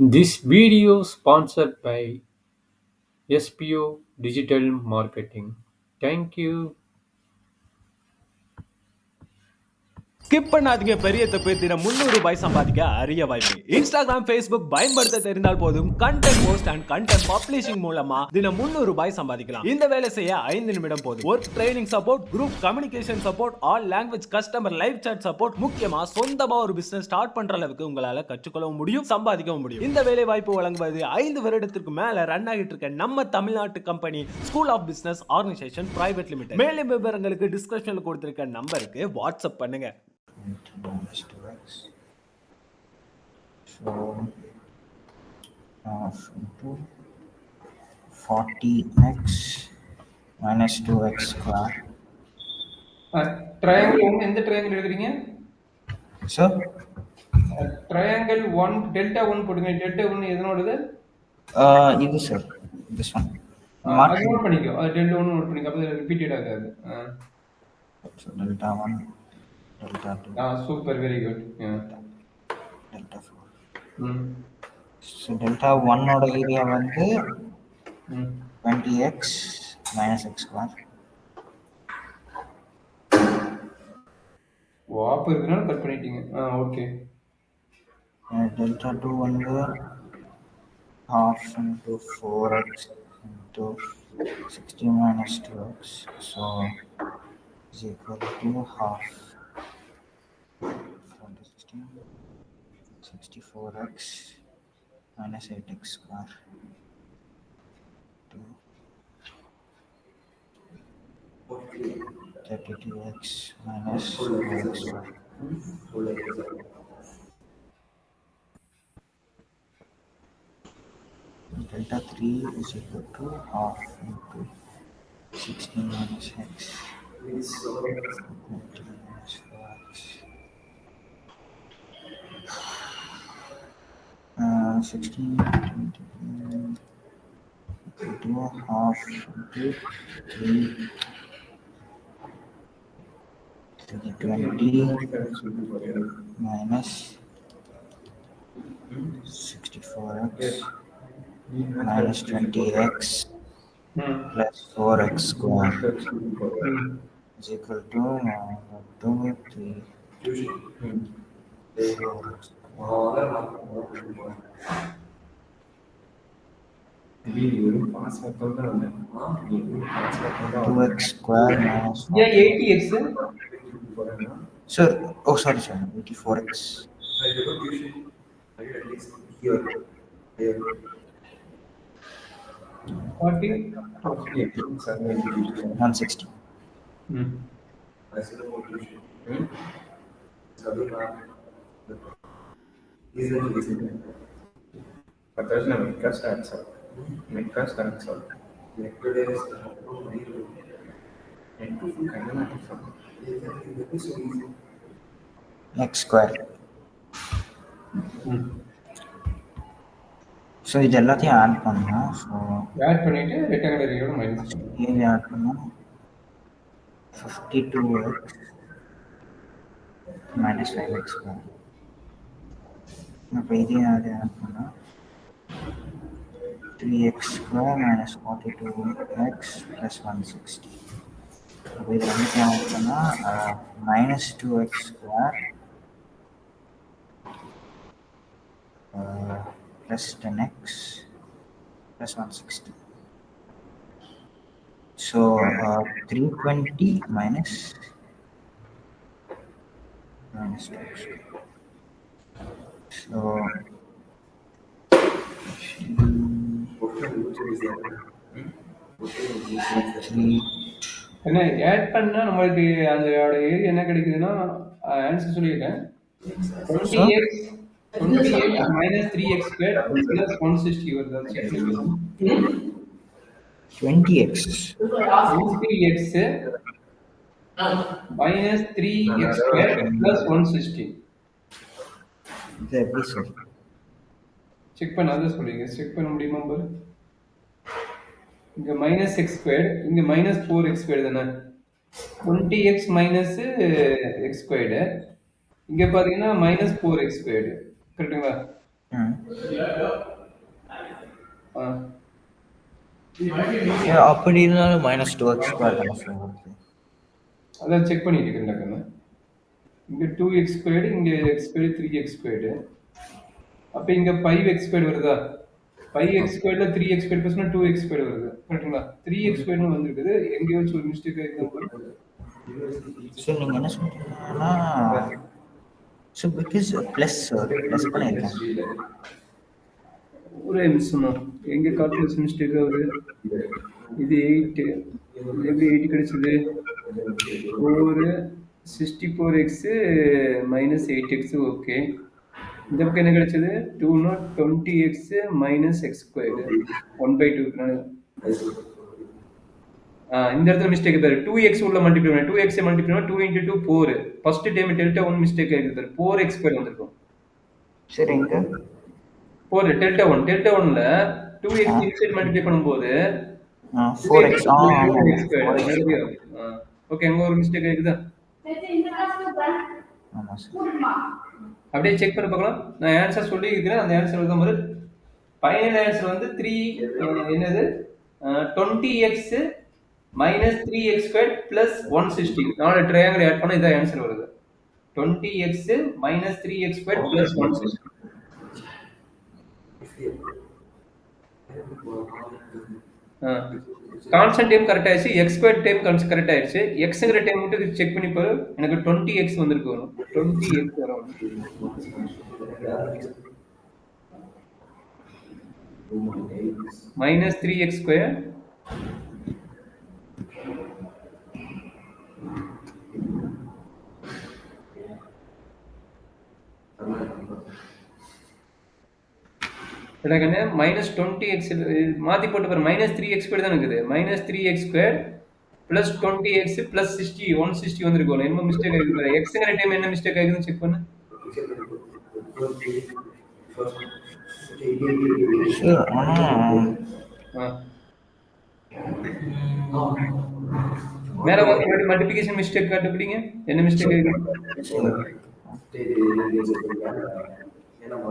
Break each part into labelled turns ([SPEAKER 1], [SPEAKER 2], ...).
[SPEAKER 1] This video sponsored by SPO Digital Marketing. Thank you.
[SPEAKER 2] Skip பண்ணாதீங்க பெரிய தப்பு. தினம் 300 ரூபாய் சம்பாதிக்க அரிய வாய்ப்பு. இன்ஸ்டாகிராம், ஃபேஸ்புக் பயன்படுத்த தெரிந்தால் போதும். Content post and content publishing மூலமா தினம் 300 ரூபாய் சம்பாதிக்கலாம். இந்த வேலை செய்ய 5 நிமிடம் போதும். Work training support, group communication support, all language customer live chat support, முக்கியமா சொந்தமா ஒரு பிசினஸ் ஸ்டார்ட் பண்ற அளவுக்கு உங்களால கற்றுக்கொள்ளவும் முடியும், சம்பாதிக்கவும் முடியும். இந்த வேலை வாய்ப்பு வழங்குவது 5 வருடத்திற்கு மேல ரன் ஆகிட்டு இருக்க நம்ம தமிழ்நாட்டு company school of business organisation private limited. மேலும் விவரங்களுக்கு டிஸ்கிரிப்ஷன்ல கொடுத்திருக்க நம்பருக்கு வாட்ஸ்அப் பண்ணுங்க.
[SPEAKER 3] minus 2x. So into 40x minus 2x square.
[SPEAKER 4] Triangle ஒன்று எந்த ட்ரையாங்கிள் எடுக்கிறீங்க
[SPEAKER 3] sir?
[SPEAKER 4] Triangle one delta one போடுங்க. டெல்டா ஒன்று எதனோடது?
[SPEAKER 3] இது சார், திஸ் ஒன்.
[SPEAKER 4] அது நோட் பண்ணிக்கோ. அது டெல்டா ஒன்று நோட் பண்ணிக்கோ, அப்போ ரிப்பீட்டட் ஆகாது.
[SPEAKER 3] Delta 1 delta 2
[SPEAKER 4] super, very good.
[SPEAKER 3] delta 4. So delta 1 ஓட ஏரியா வந்து 20x minus x square.
[SPEAKER 4] வாப் இருக்குனால கட் பண்ணிட்டீங்க. ஓகே.
[SPEAKER 3] delta 2 வந்து half into 4x into 60 minus 2x, so is equal to half. 64x minus 8x square to 32x minus 4x square. Delta 3 is equal to half into 16 minus x minus 4x. 16 into half into 3 20 minus 64x minus 20x plus 4x square is equal to 2 3 4x. 2x square minus
[SPEAKER 4] 80x.
[SPEAKER 3] Sir, oh sorry, 84x. 160. X square. So இது எல்லாத்தையும் add பண்ணணும். So
[SPEAKER 4] add பண்ணிட்டு rectangular ஏரியாவோட minus
[SPEAKER 3] area add பண்ணோம். 52x minus 5x square. அப்போ இதையும் add பண்ணால் 3x square minus 42x plus 160. அப்போ இது எல்லாத்தையும் ஆட் பண்ணால் minus 2x square plus 10x plus 160. So 320 minus 2x. So
[SPEAKER 4] என்ன ஆட் பண்ணா நம்மளுக்கு அந்த ஏரியா என்ன கிடைக்குதுன்னா ஆன்சர் சொல்லியிருக்கேன். 20x minus 3x squared plus 160 வருது.
[SPEAKER 3] 20x
[SPEAKER 4] 23x minus 3x squared plus 160.
[SPEAKER 3] இது எப்படி சார்
[SPEAKER 4] செக் பண்ண அதை சொல்றீங்க? செக் பண்ண முடியுமா பாரு. இங்க minus x squared, இங்க minus 4x squared தானே. 20x minus x squared, இங்க பாத்தீங்கன்னா minus 4x squared. கரெக்ட்டுங்களா?
[SPEAKER 3] அப்படி இருந்தாலும் மைனஸ் டூ எக்ஸ் ஸ்கொயர் தானே சார் வருது.
[SPEAKER 4] அதான் செக் பண்ணிட்டு இருக்கேன். இங்க 2x ஸ்கொயர்டு, இங்க x ஸ்கொயர்டு 3x ஸ்கொயர்டு. அப்ப இங்க 5x ஸ்கொயர்டு வருதா? 5x ஸ்கொயர்ல 3x squared பிளஸ்னா 2x squared வருது. கரெக்ட்டுங்களா? 3x ஸ்கொயர்னு வந்திருக்குது. எங்கேயாச்சும் ஒரு மிஸ்டேக் ஆயிருக்கு.
[SPEAKER 3] ஸோ நீங்கள் என்ன சொல்றீங்கன்னா ஸோ பிகாஸ் ப்ளஸ் பண்ணியிருக்கேன்.
[SPEAKER 4] ஒரே நிமிஷம், எங்க கால்குலேஷன் மிஸ்டேக் ஆகுது? இது 8 எப்படி 8 கிடைச்சது? 4 64x minus 8x. ஓகே, இந்த பக்கம் என்ன கிடைச்சது? 2 not 20x minus x squared 1/2. இந்த இடத்துல மிஸ்டேக் பாரு. 2x உள்ள மல்டிப்ளை பண்ணா 2x மல்டிப்ளை பண்ணா 2 into 2 4. First time delta 1 mistake ஆயிருக்கு பாரு. 4x ஸ்கொயர் வந்திருக்கும்.
[SPEAKER 3] சரிங்க
[SPEAKER 4] 4 டெல்டா 1ல 2x இன்சைட் மல்டிப்ளை பண்ணும்போது
[SPEAKER 3] 4x
[SPEAKER 4] ஓகே, அங்க ஒரு மிஸ்டேக் ஆயிருக்குதா?
[SPEAKER 3] ஆமாம் சார்.
[SPEAKER 4] அப்படியே செக் பண்ணி பார்க்கலாம். நான் ஆன்சர் சொல்லி இருக்கிறேன், அந்த ஆன்சர் தான் மாதிரி. ஃபைனல் ஆன்சர் வந்து 3 என்னது 20x minus 3x squared plus 160. நாலு ட்ரையாங்கிள் ஆட் பண்ணா இதான் ஆன்சர் வருது. 20x minus 3x squared plus 160. Constant time correct ஆயிடுச்சு, x ஸ்கொயர் டைம் கரெக்ட் ஆயிடுச்சு. xங்கிற டைம் மட்டும் செக் பண்ணி பாரு. எனக்கு 20x வந்திருக்கு. வரும் 20x வரும். minus 3x square minus 20x மாத்தி போட்டு பாரு. மைனஸ் 3x ஸ்கொயர் தான் இருக்குது. Minus 3x square plus 20x plus 60 160 வந்திருக்கும். என்ன மிஸ்டேக் ஆயிருக்கு பாரு. எக்ஸ்ங்கிற டைம் என்ன மிஸ்டேக் ஆயிருக்குன்னு செக் பண்ணு. மேல வந்து மல்டிப்ளிகேஷன் மிஸ்டேக் கண்டுபிடிங்க. என்ன மிஸ்டேக் ஆயிருக்கு?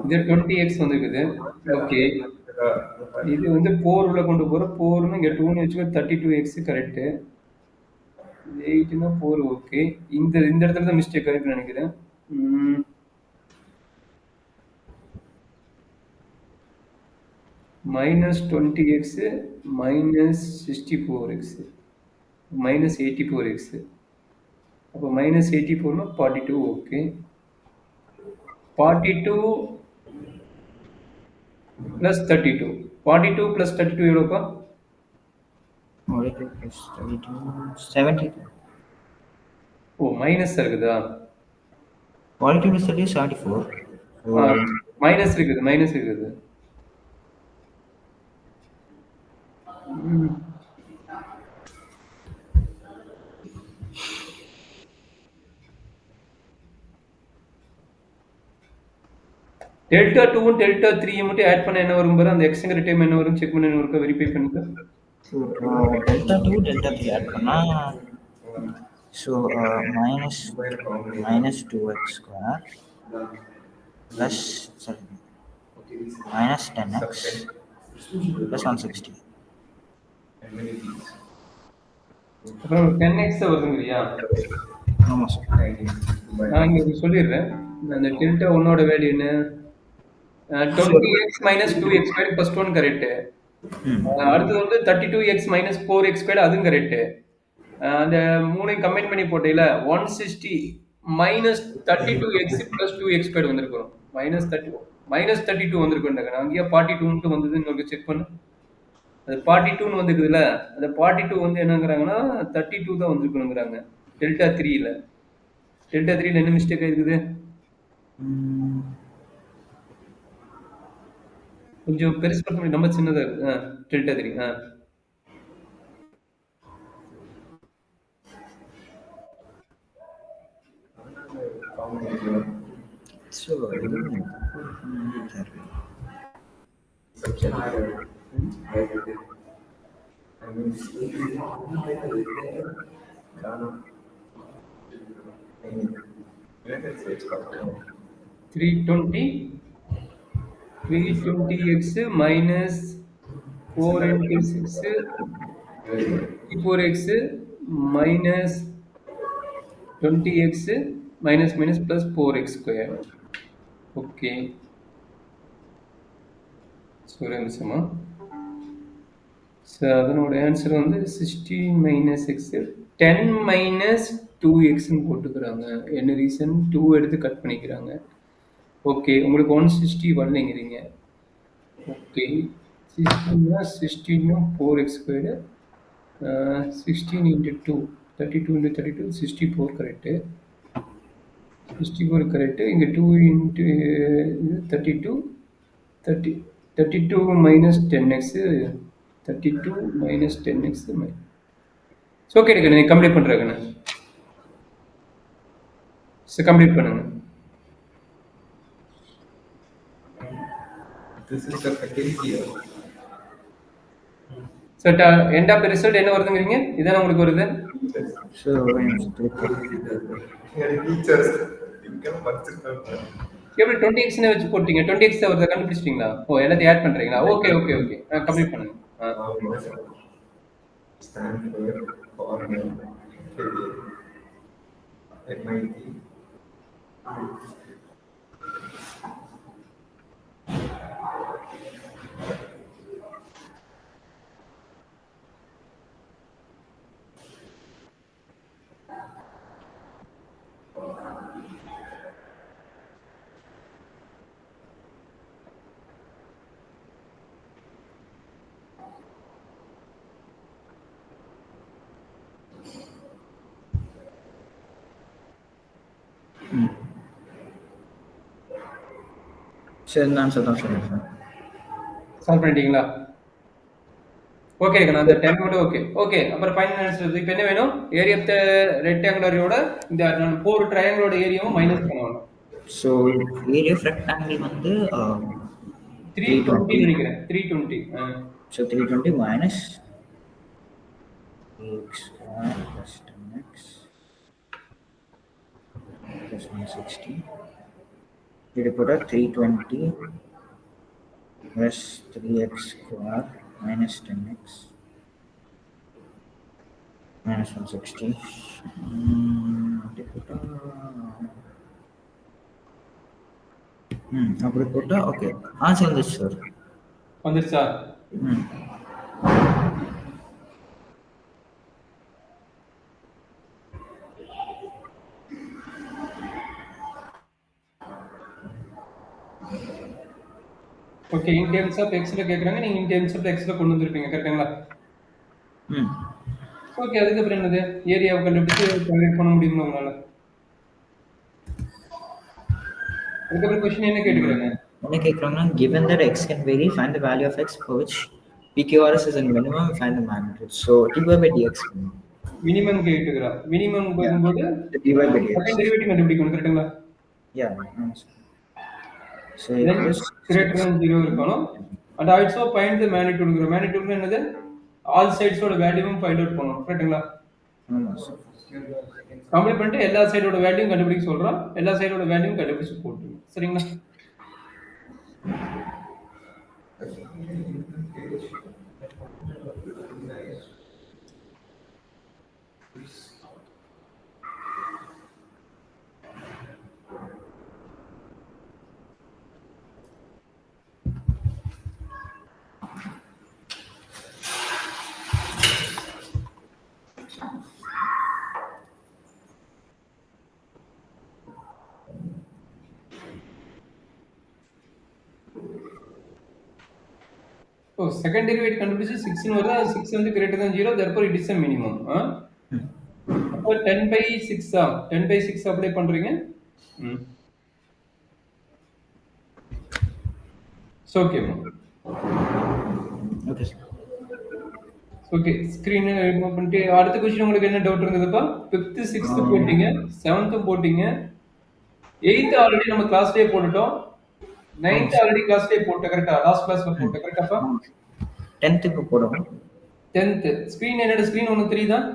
[SPEAKER 4] இது 20x வந்திருக்குது. ஓகே, இது வந்து 4 உள்ள கொண்டு போற 4ன்னு இங்க 2ன்னு வச்சுக்கோ. 32x correct. 8னா 4. ஓகே, இந்த இடத்துல தான் மிஸ்டேக் ஆயிருக்குன்னு நினைக்கிறேன். minus 20x minus 64x minus 84x. அப்போ minus 84னா 42. Okay, 42 plus 32. 42 plus 32 எவ்வளோப்பா?
[SPEAKER 3] 42 plus 32 72.
[SPEAKER 4] ஓ, மைனஸ் இருக்குதா?
[SPEAKER 3] 42 plus 32 74.
[SPEAKER 4] மைனஸ் இருக்குது. டெல்டா 2 டெல்டா 3 மட்டும் ஆட் பண்ண என்ன வரும் பாரு. அந்த எக்ஸ்ங்கிற டைம் என்ன வரும் செக் பண்ணி ஒருக்கா வெரிஃபை பண்ணுங்க.
[SPEAKER 3] டெல்டா 2 டெல்டா 3 ஆட் பண்ணா so minus 2x square plus minus 10x plus 160.
[SPEAKER 4] அப்புறம் 10x வருதுங்கறியா?
[SPEAKER 3] ஆமா சார்.
[SPEAKER 4] நான் இங்க சொல்லிடுறேன். அந்த டெல்டா 1ஓட வேல்யூ என்ன? 20x minus 2x squared plus 1 correct. அடுத்து வந்து 32x minus 4x squared அதுவும் கரெக்ட். அந்த மூணையும் கம்பைன் பண்ணி போட்டீல 160 minus 32x plus 2x squared வந்திருக்கும். minus 32 வந்திருக்கும்டாங்க. அங்கேயே 42 வந்ததுன்னு உங்களுக்கு செக் பண்ணு. அது 42 வந்துருக்குதுல்ல, அந்த 42 வந்து என்னங்கிறாங்கன்னா 32 தான் வந்திருக்கணுங்கிறாங்க. டெல்டா 3ல என்ன மிஸ்டேக் ஆயிருக்குது? கொஞ்சம் பெருசு பார்க்க முடியும், நம்ம சின்னதா இருக்கு. Delta 3 320x minus 4 into 6 4x minus 20x minus minus plus 4x square. Okay. ஒரு நிமிஷமா. ஸோ அதனோட ஆன்சர் வந்து 16 மைனஸ் எக்ஸ் 10 மைனஸ் 2xன்னு போட்டுக்கிறாங்க. என்ன ரீசன்? 2 எடுத்து கட் பண்ணிக்கிறாங்க. ஓகே, உங்களுக்கு 160 வரலைங்கிறீங்க. Okay, 16 4x squared 16 into 2 32 into 32 64 correct. 64 correct. இங்கே 2 into 32 32 minus 10x 32 minus 10x so okay இருக்கு, நீங்கள் கம்ப்ளீட் பண்ணுறாங்கண்ணா. ஸோ கம்ப்ளீட் பண்ணுங்க. So end of the result என்ன வருதுங்கிறீங்க? இதானே உங்களுக்கு வருது?
[SPEAKER 3] ஸோ
[SPEAKER 4] எப்படி 20x வச்சு போட்டீங்க? 20x வருதை கண்டுபிடிச்சிட்டீங்களா? ஓ, எல்லாத்தையும் ஆட் பண்ணுறீங்களா? ஓகே ஓகே ஓகே, கம்ப்ளீட் பண்ணுங்க.
[SPEAKER 3] சரி, நான் சொல்றேன் சார்.
[SPEAKER 4] சால்வ் பண்ணிட்டீங்களா? ஓகே நான் அந்த 10 மட்டும் ஓகே ஓகே. அப்புறம் ஃபைனல் ஆன்சர் இப்போ என்ன வேணும்? ஏரியா ஆஃப் த ரெக்டாங்குலரோட இந்த 4 ட்ரையாங்கிளோட ஏரியாவும் மைனஸ் பண்ணணும்.
[SPEAKER 3] ஸோ ஏரியா ஆஃப் ரெக்டாங்கிள் வந்து
[SPEAKER 4] 320 நினைக்கிறேன். 320.
[SPEAKER 3] So 320 minus x square plus 10x plus 160. இது போட 320 plus 3x square minus 10x minus 160. அப்படி போட்டா ஓகே ஆன்சர் வந்துச்சு சார்.
[SPEAKER 4] வந்துருச்சா? ஓகே, இன் டேர்ம்ஸ் ஆஃப் எக்ஸ்ல கேக்குறாங்க, நீங்க இன் டேர்ம்ஸ் ஆஃப் எக்ஸ்ல கொண்டு வந்திருப்பீங்க கரெக்ட்டுங்களா? ஓகே, அதுக்கப்புறம் என்னது? ஏரியாவை கண்டுபிடிச்சு கால்குலேட் பண்ண முடியுமா உங்களால? அதுக்கப்புறம் கொஸ்டின் என்ன கேட்டுக்கிறாங்க?
[SPEAKER 3] என்ன கேக்குறாங்கன்னா, given that x can vary, find the value of x for which PQRS is a minimum, find the magnitude. So dy by dx
[SPEAKER 4] minimum கேட்டுக்கிறா. மினிமம் போகும்போது
[SPEAKER 3] dy by dx
[SPEAKER 4] second derivative கண்டுபிடிக்கணும் கரெக்ட்டுங்களா?
[SPEAKER 3] yeah. So
[SPEAKER 4] then greater than 0 இருக்கணும். and also find the magnitude. magnitude என்னது? All சைட்ஸோட வேல்யூவும் find out பண்ணனும் கரெக்ட்டுங்களா?
[SPEAKER 3] ஆமா சார்.
[SPEAKER 4] கம்ப்ளீட் பண்ணிட்டு எல்லா சைடோட வேல்யூவும் கண்டுபிடிக்க சொல்றோம். எல்லா சைடோட வேல்யூவும் கண்டுபிடிச்சு போட்டுருங்க. சரிங்களா? So second derivative கண்டுபிடிச்சு 6 ன்னு வருது. 6 வந்து greater than 0, therefore it is a minimum. அப்போ 10 by 6 10 by 6 அப்ளை பண்றீங்க. So okay.
[SPEAKER 3] Okay sir.
[SPEAKER 4] Okay, screen remove பண்ணிட்டு அடுத்த क्वेश्चन உங்களுக்கு என்ன டவுட் இருந்ததுப்பா? 5th 6th போட்டீங்க, 7th போட்டீங்க, 8th ஆல்ரெடி நம்ம கிளாஸ்லயே போட்டுட்டோம், 9th ஆல்ரெடி கிளாஸ்லயே போட்டு கரெக்ட்டா? லாஸ்ட் கிளாஸ்ல போட்டு கரெக்ட்டாப்பா?
[SPEAKER 3] 10th க்கு போடுவோம்.
[SPEAKER 4] 10th ஸ்கிரீன் என்னோட ஸ்கிரீன் 1 3 தான்.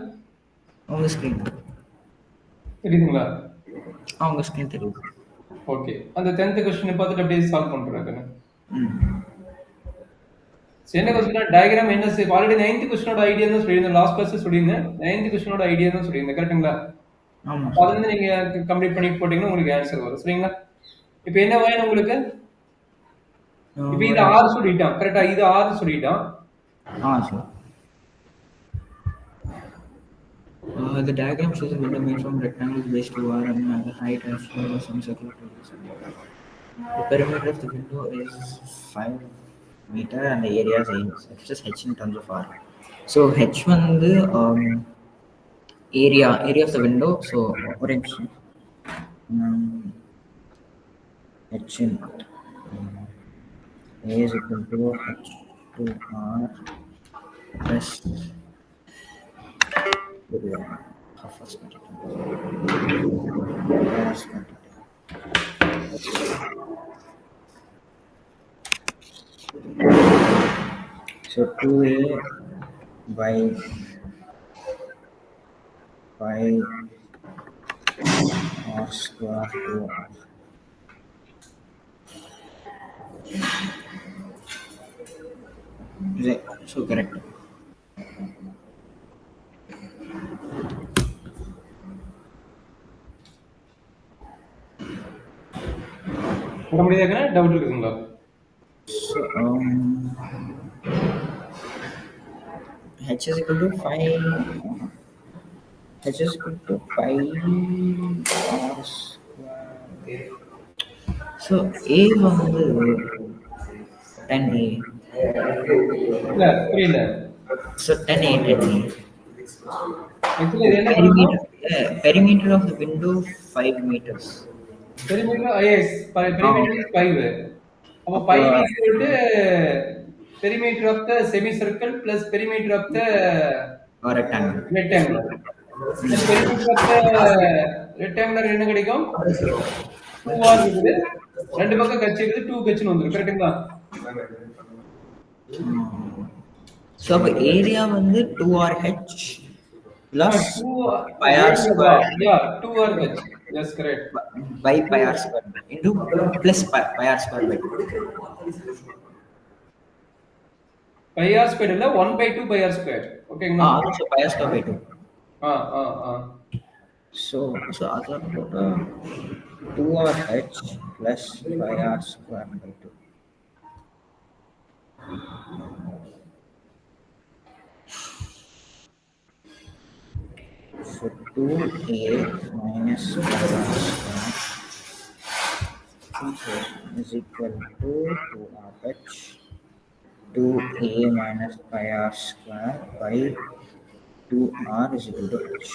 [SPEAKER 3] உங்க ஸ்கிரீன்
[SPEAKER 4] தெரியுதுங்களா?
[SPEAKER 3] உங்க ஸ்கிரீன் தெரியுது. ஓகே,
[SPEAKER 4] அந்த 10th क्वेश्चन பார்த்துட்டு அப்படியே சால்வ் பண்றாங்க. என்ன கொஸ்டின் டயக்ராம் என்ன ஆல்ரெடி 9th கொஸ்டினோட ஐடியா தான் சொல்லியிருந்தேன், லாஸ்ட் கிளாஸ் சொல்லியிருந்தேன். 9th கொஸ்டினோட ஐடியா தான் சொல்லியிருந்தேன், கரெக்ட்டுங்களா?
[SPEAKER 3] ஆமா
[SPEAKER 4] அது வந்து நீங்க கம்ப்ளீட் பண்ணி போட்டீங்கன்னா உங்களுக்கு ஆன்சர் வரும், சரிங்களா? இப்போ என்ன வேணும் உங்களுக்கு? இப்போ இது
[SPEAKER 3] சார்.
[SPEAKER 4] 6 சொல்லிட்டான், கரெக்டா? இது 6 சொல்லிட்டான்.
[SPEAKER 3] Sure. The diagram shows a window made from rectangles base to R and the height as well as semicircular to the center. The perimeter of the window is 5 meter and the area is it's just H in terms of R. So H வந்து area of the window. So orange H in A is equal to H to R plus half a square. So 2A by R square 2R. Is it so correct?
[SPEAKER 4] போட முடியாதுன்னா doubt இருக்குங்களா?
[SPEAKER 3] So, H is equal to 5. H is equal to 5 R square. So A வந்து 10A.
[SPEAKER 4] இல்ல புரியல.
[SPEAKER 3] So 10A, 10A.
[SPEAKER 4] Actually இது என்ன?
[SPEAKER 3] Perimeter of the window 5 meters.
[SPEAKER 4] Perimeter yes, perimeter is 5. அப்ப 5 is equal to perimeter of the semicircle plus perimeter of the
[SPEAKER 3] Rectangle.
[SPEAKER 4] rectangle. Perimeter of the rectangular என்ன கிடைக்கும்? 2R இருக்குது. ரெண்டு பக்கம் கட்சி இருக்குது, 2 கட்சின்னு வந்துரும், கரெக்ட்டுங்களா?
[SPEAKER 3] So அப்ப area வந்து 2RH plus pi r square.
[SPEAKER 4] Yeah, 2R கட்சி. Yes, correct.
[SPEAKER 3] By pi r square into plus pi r square by 2.
[SPEAKER 4] Pi r square இல்ல 1/2 pi r square. ஓகேங்களா?
[SPEAKER 3] So pi r square by 2. So other total 2RH plus pi r square by 2. So 2A minus pi r square is equal to 2RH 2A minus pi r square by 2R is equal to H.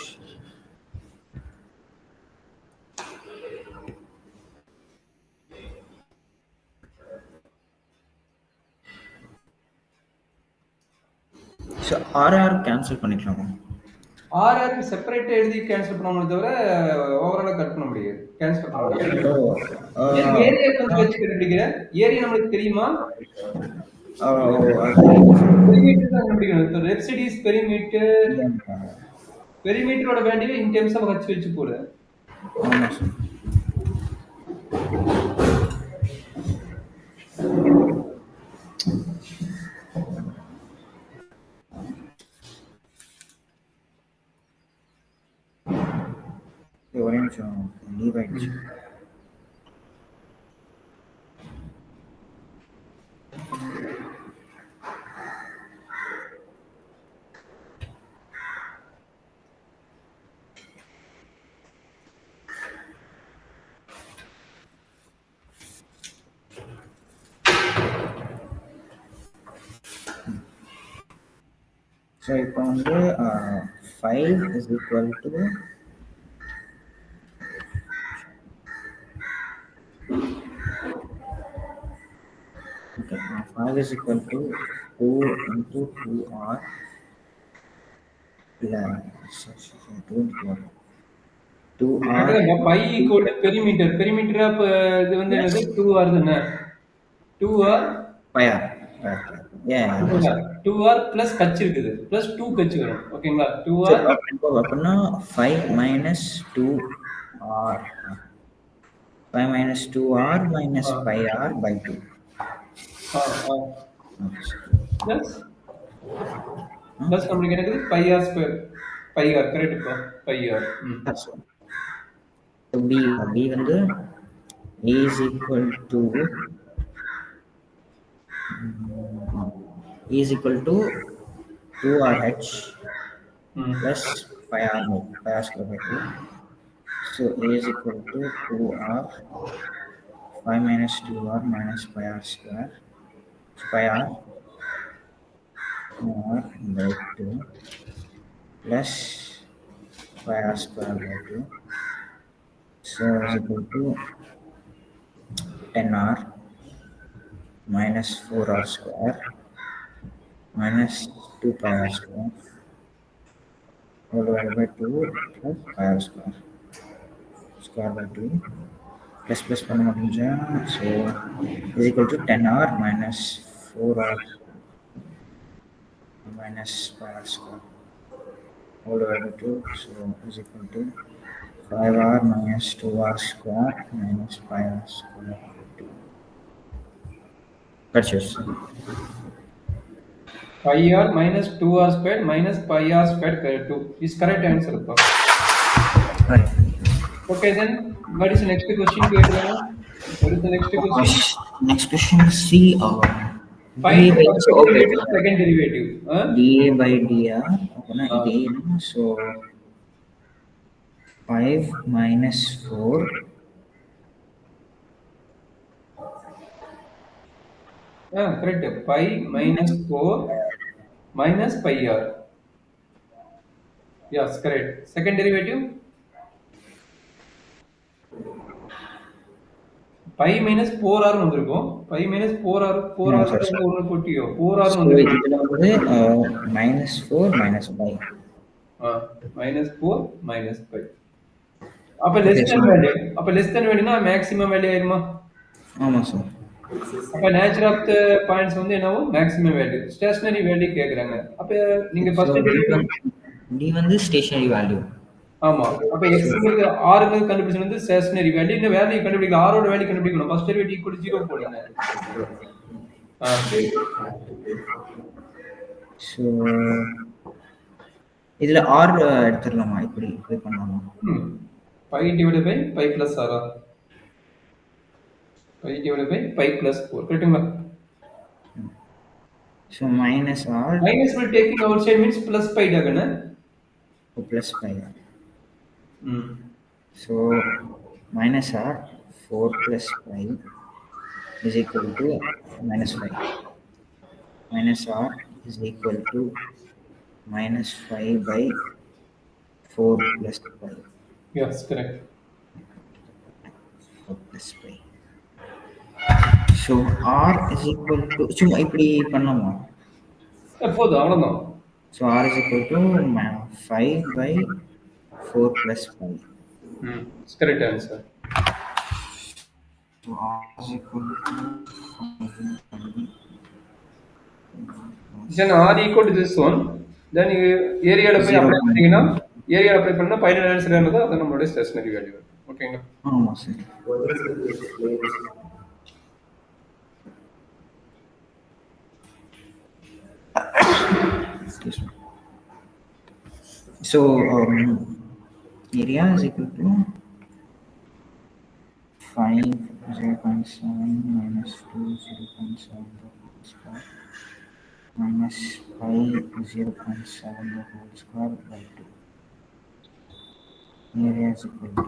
[SPEAKER 3] So RR cancel பண்ணிக்கலாமா?
[SPEAKER 4] RR separate எழுதி cancel பண்ண தவிர ஓவராலா cut பண்ண முடியாது, cancel பண்ண முடியாது. Area கொஞ்சம் வச்சு கண்டுபிடிக்கிறேன். ஏரியா நம்மளுக்கு தெரியுமா? பெரிமீட்டர் தான் கண்டுபிடிக்கணும். Left side is perimeter. பெரிமீட்டரோட value in terms of h வச்சு போடு.
[SPEAKER 3] ஆமா சார். ஒரே நிமிஷம் லீவ் ஆயிடுச்சு. ஸோ இப்போ வந்து 5 is equal to okay, 5 is equal to 2 into 2R plus 2 into 2R.
[SPEAKER 4] Pi equal to perimeter. Perimeter of இது வந்து என்னது? 2R தானே? 2R
[SPEAKER 3] pi r. Yeah.
[SPEAKER 4] 2R plus கட்சி இருக்குது. plus 2 கட்சி வரும். ஓகேங்களா? 2R
[SPEAKER 3] அப்படின்னா 5 minus 2R. 5 minus 2R minus pi r by 2.
[SPEAKER 4] ஆ.
[SPEAKER 3] Okay.
[SPEAKER 4] பிளஸ் பிளஸ் நம்மளுக்கு எனக்கு pi r square pi r கரெக்டுப்பா பை ஆர்
[SPEAKER 3] So B வந்து A is equal to E is equal to 2RH plus pi r square by 2. So A is equal to 2R 5 minus 2R minus pi r square. So pi r by 2 plus pi r square by 2. So is equal to 10R minus 4R square minus 2 pi r square all divided by 2 plus pi r square by 2 plus plus பண்ண முடிஞ்சா so is equal to 10R minus 4R minus pi r square all divided by 2 so is equal to 5R minus 2R square minus pi r square by 2. That's yours.
[SPEAKER 4] Pi r minus 2r squared minus pi r squared square 2 is correct answer.
[SPEAKER 3] Right.
[SPEAKER 4] Okay, then what is the next question? What is the next question?
[SPEAKER 3] Next question is C.
[SPEAKER 4] Find the first derivative, second derivative.
[SPEAKER 3] dA by dr. Okay, so 5 minus 4.
[SPEAKER 4] Correct. Pi minus 4 minus pi r. Yes, correct. Second derivative. Pi minus 4r வந்திருக்கும். Pi minus 4r 4r ஒன்னு போட்டியோ 4r வந்து
[SPEAKER 3] minus 4 minus pi.
[SPEAKER 4] minus 4 minus pi. அப்ப less than value. அப்ப less than value னா maximum value ஆயிருமா?
[SPEAKER 3] ஆமா sir.
[SPEAKER 4] அப்ப nature of the points வந்து என்னவோ மேக்ஸிமம் வேல்யூ ஸ்டேஷனரி வேல்யூ கேக்குறாங்க. அப்ப நீங்க ஃபர்ஸ்ட்
[SPEAKER 3] D வந்து ஸ்டேஷனரி வேல்யூ.
[SPEAKER 4] ஆமா. அப்ப x க்கு r க்கு கண்டுபிடிச்சது வந்து ஸ்டேஷனரி வேல்யூ. இந்த வேல்யூ கண்டுபிடிக்க r ஓட வேல்யூ கண்டுபிடிக்கணும். ஃபர்ஸ்ட் டெரிவேட்டிவ் ஈக்குவல் 0 போடுங்க.
[SPEAKER 3] சோ இதுல r எடுத்துறலாமா இப்படி பண்ணலாமா?
[SPEAKER 4] pi divided by pi plus r. Pi divided by pi plus 4. Correct?
[SPEAKER 3] So minus r.
[SPEAKER 4] Minus will taking outside means plus pi dagana.
[SPEAKER 3] Oh, plus pi. So minus r 4 plus pi is equal to minus 5. Minus r is equal to minus 5 by 4 plus pi.
[SPEAKER 4] Yes, correct.
[SPEAKER 3] 4 plus pi. So r is equal to சும்மா இப்படி பண்ணலாமா?
[SPEAKER 4] போதும் அவ்வளவுதான்.
[SPEAKER 3] So r is equal to 5 by 4 plus pi.
[SPEAKER 4] It's correct answer.
[SPEAKER 3] So r is equal to
[SPEAKER 4] then r equal to this one. Then you area ல போய் apply பண்ணீங்கன்னா area apply பண்ணா final answer என்னது அது நம்மளுடைய ஸ்டேஷனரி வேல்யூ. ஓகேங்களா?
[SPEAKER 3] ஆமா sir. So area is equal to 5 0.7 minus 2 0.7 square minus 5 0.7 the whole square by 2. Area is equal to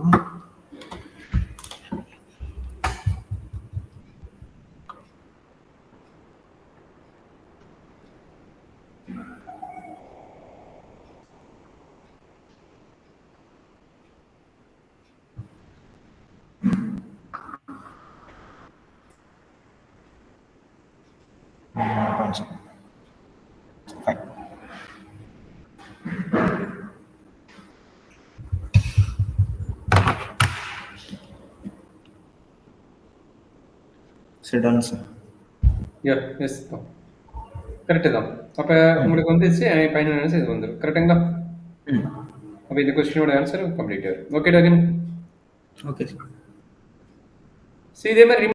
[SPEAKER 3] fine. So done sir.
[SPEAKER 4] Yeah, yes தான். கரெக்ட் தான். அப்ப உங்களுக்கு வந்துச்சு ஃபைனல் ஆன்சர் இது வந்துரும். கரெக்ட்டுங்களா? அப்ப இந்த क्वेश्चनோட ஆன்சர் கம்ப்ளீட் ஆயிடும். Okay Dagon.
[SPEAKER 3] Okay.
[SPEAKER 4] See இதே மாதிரி